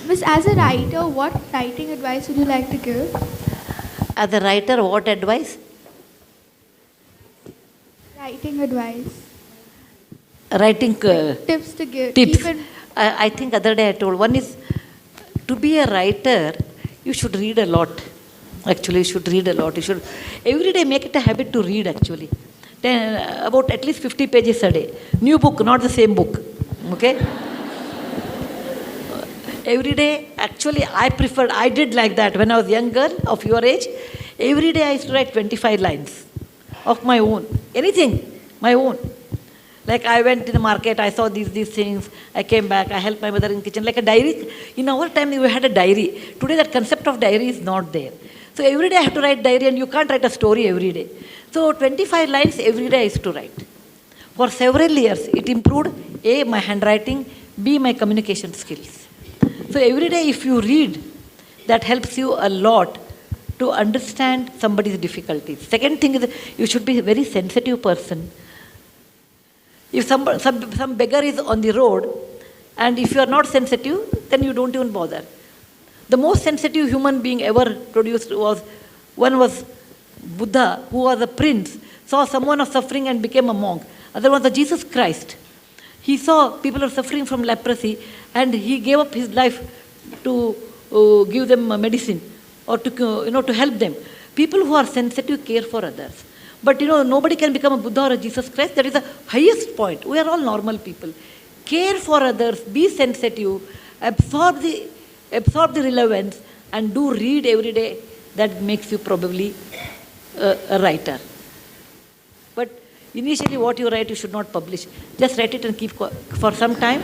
Miss, as a writer, what writing advice would you like to give? As a writer, what advice? Writing advice. Writing Tips to give. tips. Even I think other day I told, one is to be a writer, you should read a lot. Actually, you should read a lot. You should every day make it a habit to read actually. Then, about at least 50 pages a day. New book, not the same book. Okay? Every day, actually, I did like that when I was young girl of your age. Every day I used to write 25 lines of my own. Anything, my own. Like I went to the market, I saw these things, I came back, I helped my mother in kitchen, like a diary. In our time, we had a diary. Today, that concept of diary is not there. So every day I have to write diary, and you can't write a story every day. So 25 lines every day I used to write. For several years, it improved A, my handwriting, B, my communication skills. So every day if you read, that helps you a lot to understand somebody's difficulties. Second thing is you should be a very sensitive person. If some beggar is on the road, and if you are not sensitive, then you don't even bother. The most sensitive human being ever produced was Buddha, who was a prince, saw someone was suffering and became a monk. Other was Jesus Christ. He saw people are suffering from leprosy, and he gave up his life to give them medicine or to help them. People who are sensitive care for others. But nobody can become a Buddha or a Jesus Christ. That is the highest point. We are all normal people. Care for others, be sensitive, absorb the relevance, and do read every day. That makes you probably a writer. But initially what you write, you should not publish. Just write it and keep for some time.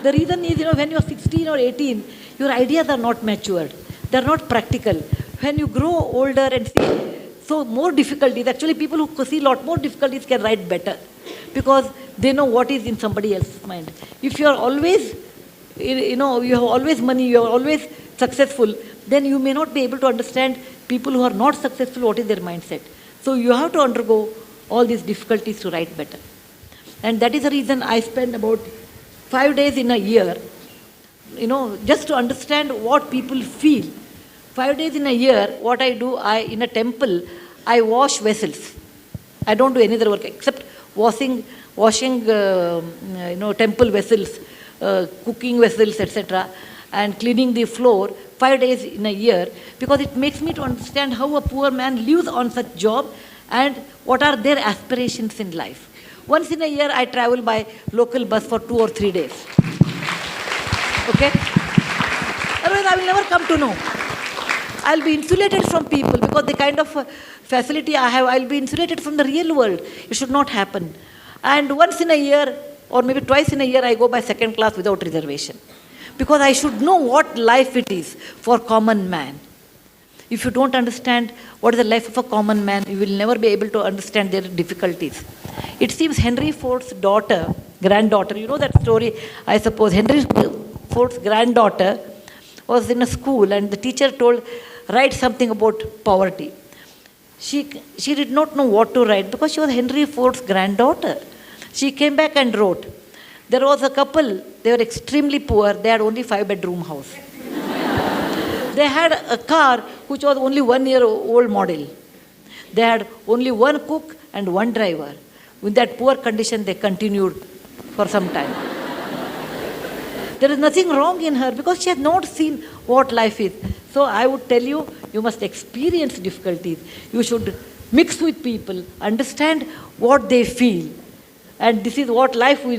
The reason is, when you are 16 or 18, your ideas are not matured. They are not practical. When you grow older and see so more difficulties, actually people who see a lot more difficulties can write better because they know what is in somebody else's mind. If you are always, you have always money, you are always successful, then you may not be able to understand people who are not successful, what is their mindset. So you have to undergo all these difficulties to write better. And that is the reason I spend about 5 days in a year, just to understand what people feel. 5 days in a year, what I do, in a temple, I wash vessels. I don't do any other work except washing temple vessels, cooking vessels, etc., and cleaning the floor 5 days in a year, because it makes me to understand how a poor man lives on such job and what are their aspirations in life. Once in a year, I travel by local bus for 2 or 3 days. Okay? Otherwise, I will never come to know. I'll be insulated from people because the kind of facility I have, I'll be insulated from the real world. It should not happen. And once in a year, or maybe twice in a year, I go by second class without reservation. Because I should know what life it is for common man. If you don't understand what is the life of a common man, you will never be able to understand their difficulties. It seems Henry Ford's granddaughter, you know that story, I suppose. Henry Ford's granddaughter was in a school and the teacher told, write something about poverty. She did not know what to write because she was Henry Ford's granddaughter. She came back and wrote. There was a couple, they were extremely poor, they had only 5-bedroom house. They had a car which was only 1 year old model. They had only one cook and one driver. With that poor condition, they continued for some time. There is nothing wrong in her because she has not seen what life is. So I would tell you, you must experience difficulties. You should mix with people, understand what they feel. And this is what life we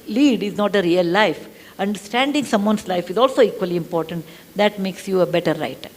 lead is not a real life. Understanding someone's life is also equally important. That makes you a better writer.